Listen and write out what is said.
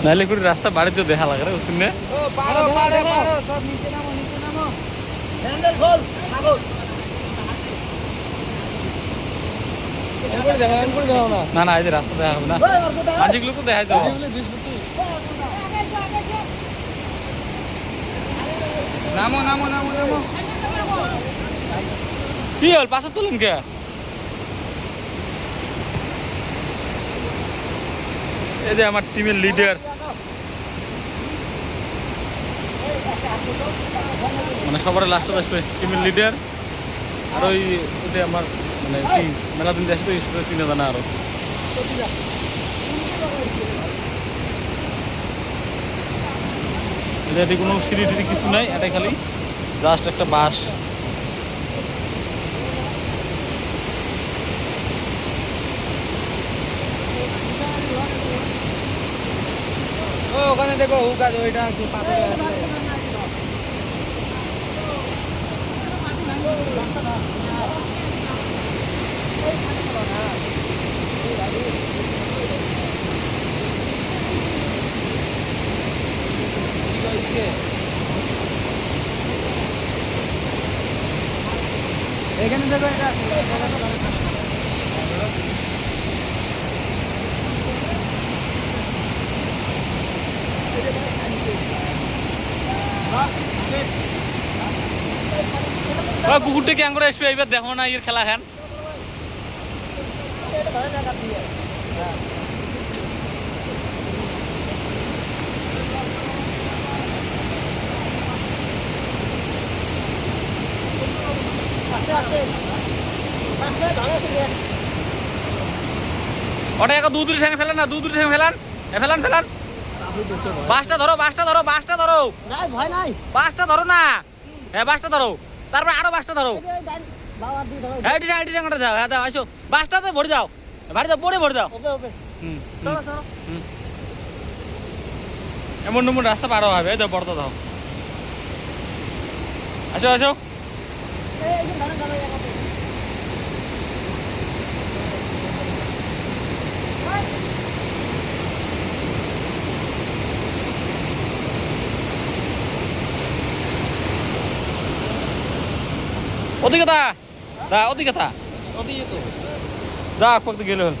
নাহলে করে রাস্তা বাড়িতে দেখা লাগে রে শুনে না না এই যে রাস্তা দেখা হবে না যেগুলো তো দেখা যাবে নামো নামো নামো নামো কি হল পাশে তুলেন কে এই যে আমার টিমের লিডার মানে সবার লাস্টে আসবে টিমের লিডার আর ওই ওটা আমার মানে কি মেলা দিন আসবে তো চিনে জানা আরো এটা কোনো সিঁড়ি টিড়ি কিছু নাই এটাই খালি জাস্ট একটা বাস ওখানে দেখো হুকা ওইটা আছে পাথরে আছে এখানে দেখো এটা কুকুরটা কি আঙ্গুরে আসবে এবার দেখো না এর খেলা খান ওটা এক দু দুটি ঠ্যাং ফেলান না দু দুটি ঠ্যাং ফেলান ফেলান ফেলান বাসটা ধরো বাসটা ধরো বাসটা ধরো ভয় নাই বাসটা ধরো না হ্যাঁ বাসটা ধরো তারপর আরো বাসটা ধরো হ্যাঁ এটি ঠ্যাংটা দাও হ্যাঁ দাও আসো বাসটাতে ভরে দাও বাড়ি দাও পড়ে ভরে দাও এমন এমন রাস্তা পার হবে দাও বড়টা দাও আসো আসো ওদিকে দা ওদিকে যা করতে গেলে হল